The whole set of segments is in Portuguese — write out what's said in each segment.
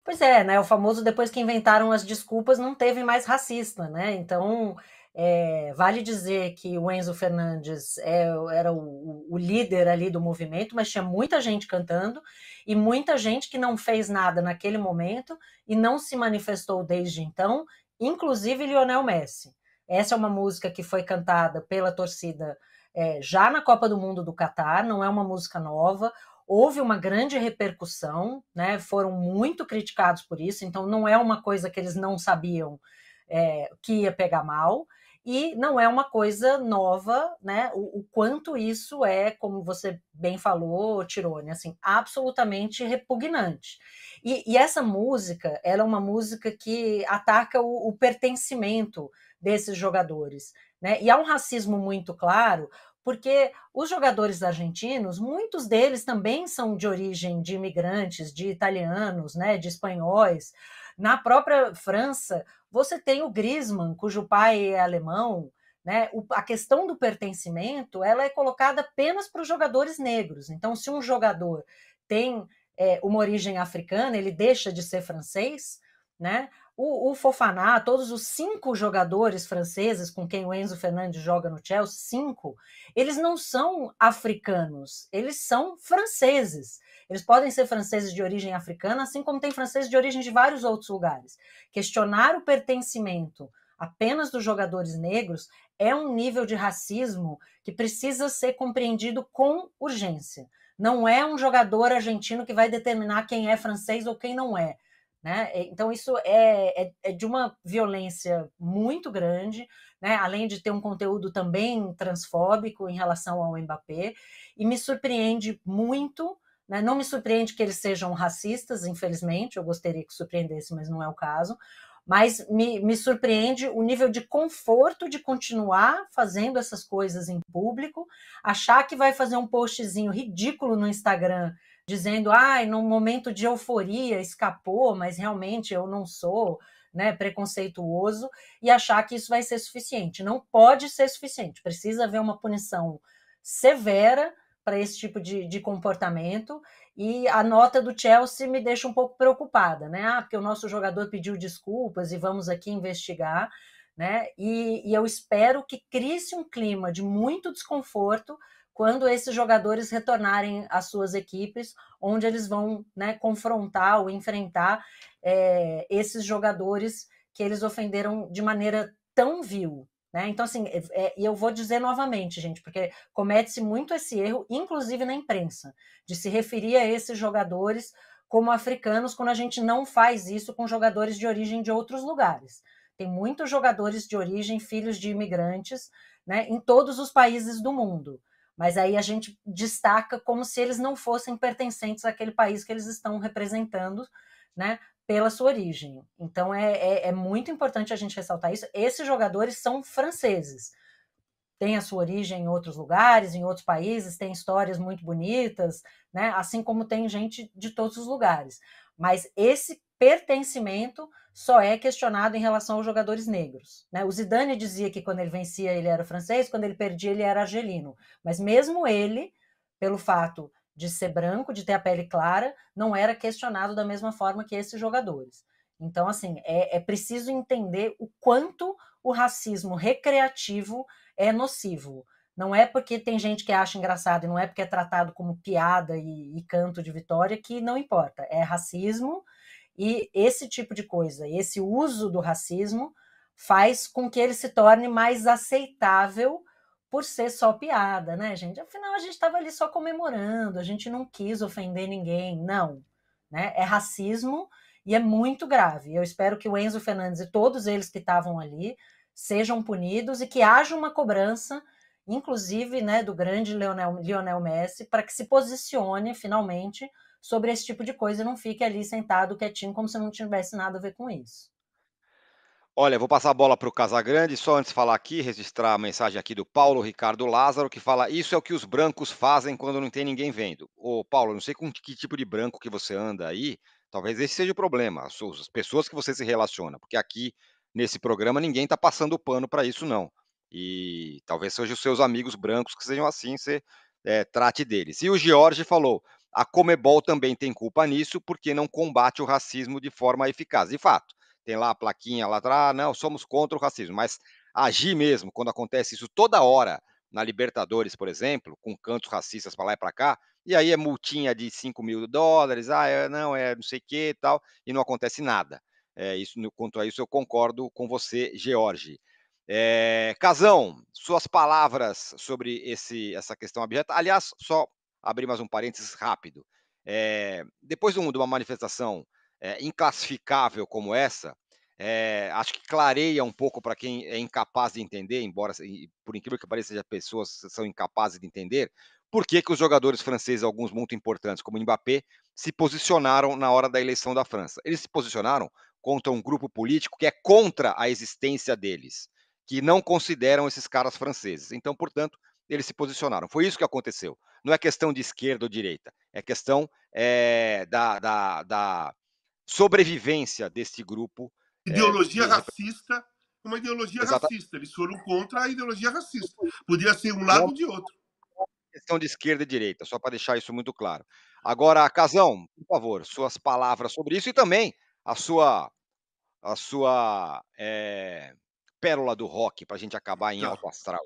Pois é, né? O famoso depois que inventaram as desculpas, não teve mais racista, né? Então, vale dizer que o Enzo Fernandes era o líder ali do movimento, mas tinha muita gente cantando e muita gente que não fez nada naquele momento e não se manifestou desde então, inclusive Lionel Messi. Essa é uma música que foi cantada pela torcida já na Copa do Mundo do Catar, não é uma música nova. Houve uma grande repercussão, né? Foram muito criticados por isso, então não é uma coisa que eles não sabiam que ia pegar mal, e não é uma coisa nova, né? O quanto isso é, como você bem falou, Tirone, assim, absolutamente repugnante. E essa música, ela é uma música que ataca o pertencimento desses jogadores, né? E há um racismo muito claro, porque os jogadores argentinos, muitos deles também são de origem de imigrantes, de italianos, né, de espanhóis. Na própria França, você tem o Griezmann, cujo pai é alemão, né? A questão do pertencimento, ela é colocada apenas para os jogadores negros. Então, se um jogador tem uma origem africana, ele deixa de ser francês, né? O Fofaná, todos os 5 jogadores franceses com quem o Enzo Fernandes joga no Chelsea, 5, eles não são africanos, eles são franceses. Eles podem ser franceses de origem africana, assim como tem franceses de origem de vários outros lugares. Questionar o pertencimento apenas dos jogadores negros é um nível de racismo que precisa ser compreendido com urgência. Não é um jogador argentino que vai determinar quem é francês ou quem não é. Né? Então, isso é de uma violência muito grande, né? Além de ter um conteúdo também transfóbico em relação ao Mbappé, e me surpreende muito, né? Não me surpreende que eles sejam racistas, infelizmente, eu gostaria que surpreendesse, mas não é o caso, mas me surpreende o nível de conforto de continuar fazendo essas coisas em público, achar que vai fazer um postzinho ridículo no Instagram dizendo, num momento de euforia escapou, mas realmente eu não sou, né, preconceituoso, e achar que isso vai ser suficiente. Não pode ser suficiente, precisa haver uma punição severa para esse tipo de comportamento, e a nota do Chelsea me deixa um pouco preocupada, né? Porque o nosso jogador pediu desculpas e vamos aqui investigar, né? E eu espero que crie-se um clima de muito desconforto quando esses jogadores retornarem às suas equipes, onde eles vão, né, confrontar ou enfrentar esses jogadores que eles ofenderam de maneira tão vil. Né? Então, assim, e eu vou dizer novamente, gente, porque comete-se muito esse erro, inclusive na imprensa, de se referir a esses jogadores como africanos, quando a gente não faz isso com jogadores de origem de outros lugares. Tem muitos jogadores de origem, filhos de imigrantes, né, em todos os países do mundo. Mas aí a gente destaca como se eles não fossem pertencentes àquele país que eles estão representando, né, pela sua origem. Então é muito importante a gente ressaltar isso. Esses jogadores são franceses, têm a sua origem em outros lugares, em outros países, têm histórias muito bonitas, né? Assim como tem gente de todos os lugares. Mas esse pertencimento só é questionado em relação aos jogadores negros. Né? O Zidane dizia que quando ele vencia ele era francês, quando ele perdia ele era argelino. Mas mesmo ele, pelo fato de ser branco, de ter a pele clara, não era questionado da mesma forma que esses jogadores. Então, assim, é preciso entender o quanto o racismo recreativo é nocivo. Não é porque tem gente que acha engraçado e não é porque é tratado como piada e canto de vitória que não importa. É racismo, e esse tipo de coisa, esse uso do racismo faz com que ele se torne mais aceitável por ser só piada, né, gente? Afinal, a gente estava ali só comemorando, a gente não quis ofender ninguém, não. Né? É racismo e é muito grave. Eu espero que o Enzo Fernandes e todos eles que estavam ali sejam punidos e que haja uma cobrança, inclusive, né, do grande Lionel Messi, para que se posicione finalmente sobre esse tipo de coisa e não fique ali sentado quietinho como se não tivesse nada a ver com isso. Olha, vou passar a bola para o Casagrande, só antes de falar aqui, registrar a mensagem aqui do Paulo Ricardo Lázaro, que fala: "Isso é o que os brancos fazem quando não tem ninguém vendo". Ô Paulo, não sei com que tipo de branco que você anda aí, talvez esse seja o problema, as pessoas que você se relaciona, porque aqui nesse programa ninguém está passando pano para isso não. E talvez sejam os seus amigos brancos que sejam assim, você, trate deles. E o George falou: a Conmebol também tem culpa nisso, porque não combate o racismo de forma eficaz. De fato, tem lá a plaquinha lá atrás, não, somos contra o racismo, mas agir mesmo, quando acontece isso toda hora, na Libertadores, por exemplo, com cantos racistas para lá e para cá, e aí é multinha de $5.000, não, não sei o que e tal, e não acontece nada. Isso, quanto a isso, eu concordo com você, George. Casão, suas palavras sobre essa questão abjeta. Aliás, só abrir mais um parênteses rápido. Depois de uma manifestação inclassificável como essa, acho que clareia um pouco para quem é incapaz de entender, embora, por incrível que pareça, as pessoas são incapazes de entender, por que os jogadores franceses, alguns muito importantes, como o Mbappé, se posicionaram na hora da eleição da França. Eles se posicionaram contra um grupo político que é contra a existência deles, que não consideram esses caras franceses. Então, portanto, eles se posicionaram. Foi isso que aconteceu. Não é questão de esquerda ou direita, é questão da sobrevivência desse grupo. Ideologia racista, uma ideologia Exatamente. racista. Eles foram contra a ideologia racista. Podia ser um lado ou de outro. Questão de esquerda e direita, só para deixar isso muito claro. Agora, Casão, por favor, suas palavras sobre isso e também a sua pérola do rock, para a gente acabar em alto astral.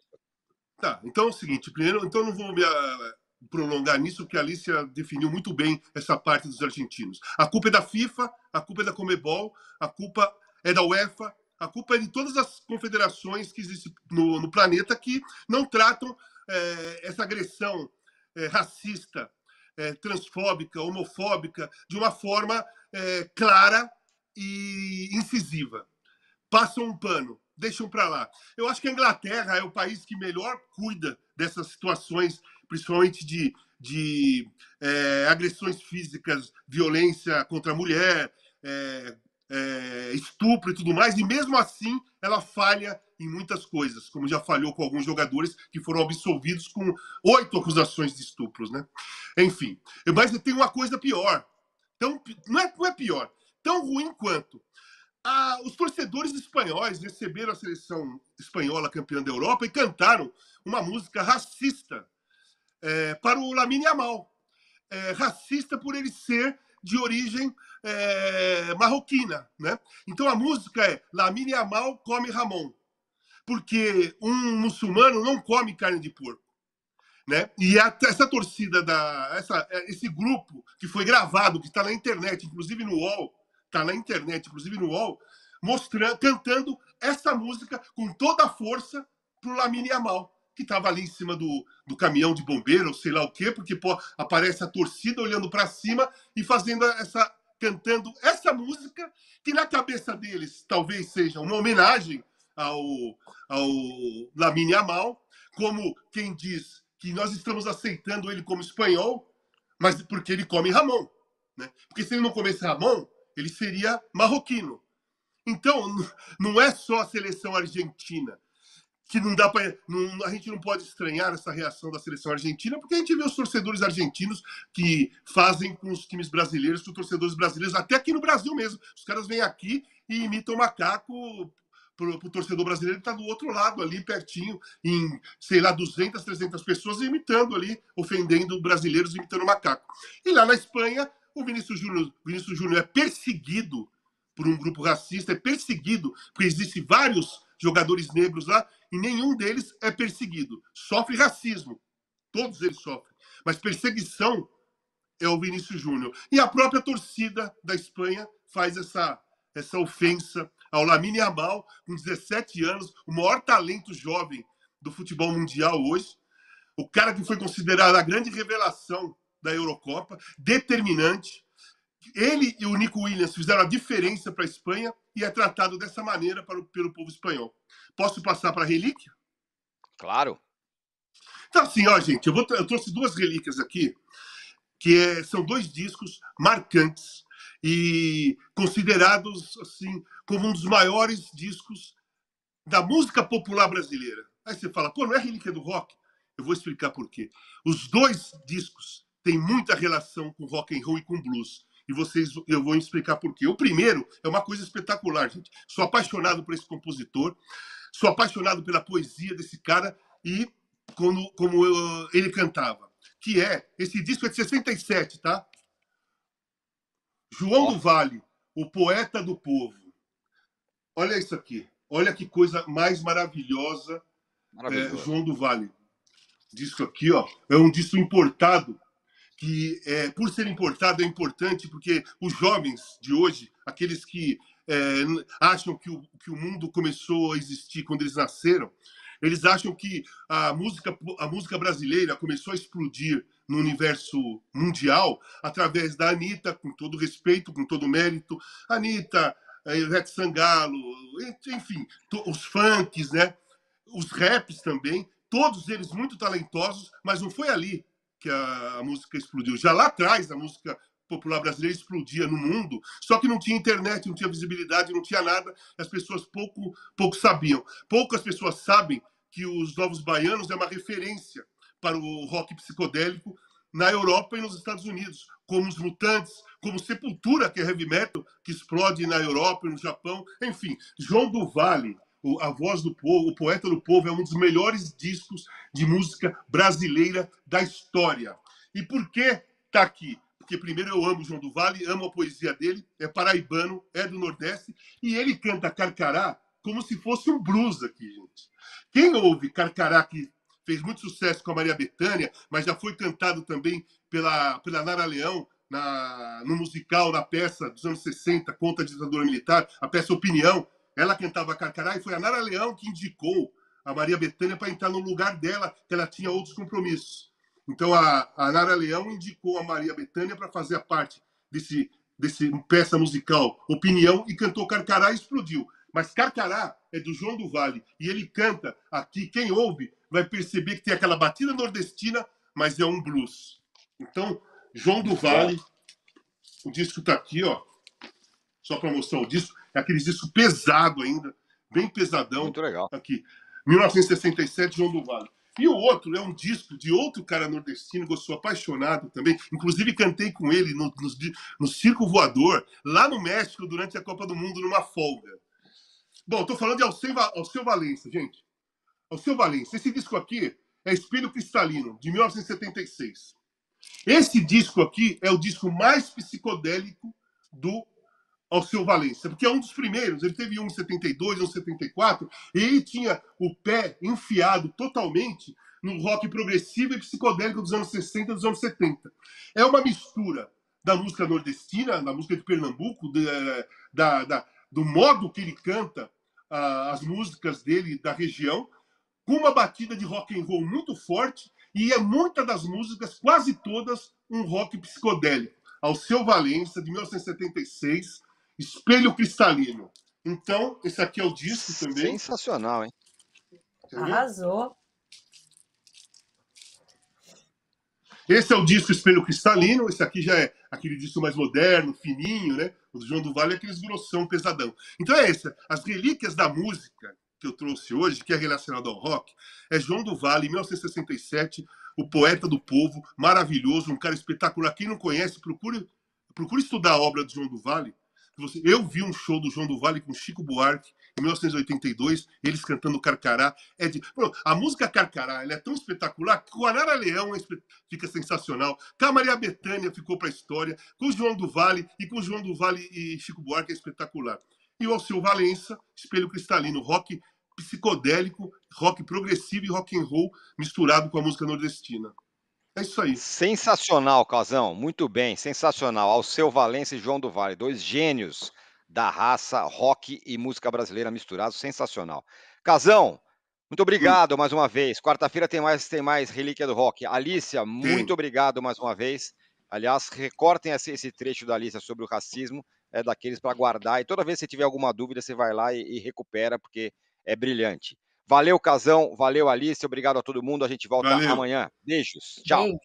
Tá, então é o seguinte, primeiro, então não vou me prolongar nisso, porque a Alicia definiu muito bem essa parte dos argentinos. A culpa é da FIFA, a culpa é da Conmebol, a culpa é da UEFA, a culpa é de todas as confederações que existem no planeta que não tratam essa agressão racista, transfóbica, homofóbica, de uma forma clara e incisiva. Passam um pano, deixam para lá. Eu acho que a Inglaterra é o país que melhor cuida dessas situações, principalmente de agressões físicas, violência contra a mulher, estupro e tudo mais, e mesmo assim ela falha em muitas coisas, como já falhou com alguns jogadores que foram absolvidos com 8 acusações de estupros, né? Enfim, mas tem uma coisa pior. Então, não é pior, tão ruim quanto. Os torcedores espanhóis receberam a seleção espanhola campeã da Europa e cantaram uma música racista para o Lamine Yamal. Racista por ele ser de origem marroquina, né? Então a música é Lamine Yamal come Ramon, porque um muçulmano não come carne de porco, né? E essa torcida, esse grupo que foi gravado, que está na internet, inclusive no UOL, mostrando, cantando essa música com toda a força pro Lamine Yamal, que estava ali em cima do caminhão de bombeiro, ou sei lá o quê, porque aparece a torcida olhando para cima e cantando essa música, que na cabeça deles talvez seja uma homenagem ao Lamine Yamal, como quem diz que nós estamos aceitando ele como espanhol, mas porque ele come Ramon, né? Porque se ele não comesse Ramon, ele seria marroquino. Então, não é só a seleção argentina que não dá para. A gente não pode estranhar essa reação da seleção argentina, porque a gente vê os torcedores argentinos que fazem com os times brasileiros, com os torcedores brasileiros, até aqui no Brasil mesmo. Os caras vêm aqui e imitam macaco para o torcedor brasileiro que está do outro lado, ali pertinho, em, sei lá, 200, 300 pessoas imitando ali, ofendendo brasileiros, imitando macaco. E lá na Espanha, o Vinícius Júnior é perseguido por um grupo racista, é perseguido, porque existem vários jogadores negros lá, e nenhum deles é perseguido. Sofre racismo. Todos eles sofrem. Mas perseguição é o Vinícius Júnior. E a própria torcida da Espanha faz essa ofensa ao Lamine Yamal, com 17 anos, o maior talento jovem do futebol mundial hoje, o cara que foi considerado a grande revelação da Eurocopa, determinante. Ele e o Nico Williams fizeram a diferença para a Espanha e é tratado dessa maneira pelo povo espanhol. Posso passar para a relíquia? Claro. Então, assim, ó, gente, eu trouxe 2 relíquias aqui, que são 2 discos marcantes e considerados assim como um dos maiores discos da música popular brasileira. Aí você fala, pô, não é relíquia do rock? Eu vou explicar por quê. Os 2 discos têm muita relação com rock and roll e com blues. E eu vou explicar por quê. O primeiro é uma coisa espetacular, gente. Sou apaixonado por esse compositor, sou apaixonado pela poesia desse cara e como ele cantava. que é, esse disco é de 67, tá? João do Vale, o poeta do povo. Olha isso aqui. Olha que coisa mais maravilhosa, João do Vale. Disco aqui, ó, é um disco importado, que por ser importado é importante porque os jovens de hoje, aqueles que acham que o mundo começou a existir quando eles nasceram, eles acham que a música brasileira começou a explodir no universo mundial através da Anitta, com todo respeito, com todo mérito. Anitta, Ivete Sangalo, enfim, os funks, né? Os raps também, todos eles muito talentosos, mas não foi ali que a música explodiu. Já lá atrás, a música popular brasileira explodia no mundo, só que não tinha internet, não tinha visibilidade, não tinha nada, as pessoas pouco sabiam. Poucas pessoas sabem que os Novos Baianos é uma referência para o rock psicodélico na Europa e nos Estados Unidos, como os Mutantes, como Sepultura, que é heavy metal, que explode na Europa e no Japão. Enfim, João do Vale, a voz do povo, o poeta do povo, é um dos melhores discos de música brasileira da história. E por que está aqui? Porque primeiro eu amo o João do Vale, amo a poesia dele, é paraibano, é do Nordeste, e ele canta Carcará como se fosse um blues aqui, gente. Quem ouve Carcará, que fez muito sucesso com a Maria Bethânia, mas já foi cantado também pela Nara Leão, no musical, na peça dos anos 60, contra a ditadura militar, a peça Opinião. Ela cantava Carcará e foi a Nara Leão que indicou a Maria Bethânia para entrar no lugar dela, que ela tinha outros compromissos. Então a Nara Leão indicou a Maria Bethânia para fazer a parte desse peça musical Opinião e cantou Carcará e explodiu. Mas Carcará é do João do Vale e ele canta aqui, quem ouve vai perceber que tem aquela batida nordestina, mas é um blues. Então, João do Vale, o disco está aqui, ó, só para mostrar o disco, é aquele disco pesado ainda, bem pesadão. Muito legal. Aqui, 1967, João do Vale. E o outro é um disco de outro cara nordestino que eu sou apaixonado também. Inclusive, cantei com ele no Circo Voador, lá no México, durante a Copa do Mundo, numa folga. Bom, estou falando de Alceu Valença, gente. Alceu Valença. Esse disco aqui é Espelho Cristalino, de 1976. Esse disco aqui é o disco mais psicodélico do Alceu Valença, porque é um dos primeiros. Ele teve um em 72, um em 74, e ele tinha o pé enfiado totalmente no rock progressivo e psicodélico dos anos 60 e dos anos 70. É uma mistura da música nordestina, da música de Pernambuco, do modo que ele canta as músicas dele da região, com uma batida de rock and roll muito forte, e muitas das músicas, quase todas, um rock psicodélico. Alceu Valença, de 1976, Espelho Cristalino. Então, esse aqui é o disco também. Sensacional, hein? Arrasou. Esse é o disco Espelho Cristalino. Esse aqui já é aquele disco mais moderno, fininho, né? O do João do Vale é aqueles grossão, pesadão. Então é esse. As relíquias da música que eu trouxe hoje, que é relacionado ao rock, é João do Vale, em 1967, o poeta do povo, maravilhoso, um cara espetacular. Quem não conhece, procure estudar a obra do João do Vale. Eu vi um show do João do Vale com Chico Buarque, em 1982, eles cantando Carcará. A música Carcará ela é tão espetacular que com a Nara Leão fica sensacional. Com a Maria Bethânia ficou para a história. Com o João do Vale e Chico Buarque é espetacular. E o Alceu Valença, Espelho Cristalino, rock psicodélico, rock progressivo e rock and roll misturado com a música nordestina. É isso aí. Sensacional, Casão. Muito bem, sensacional. Alceu Valença e João do Vale, dois gênios da raça rock e música brasileira misturados. Sensacional. Casão, muito obrigado mais uma vez. Quarta-feira tem mais Relíquia do Rock. Alícia, muito obrigado mais uma vez. Aliás, recortem esse trecho da Alícia sobre o racismo, é daqueles para guardar. E toda vez que você tiver alguma dúvida, você vai lá e recupera, porque é brilhante. Valeu, Casão. Valeu, Alice. Obrigado a todo mundo. A gente volta amanhã. Beijos. Tchau. Beijo.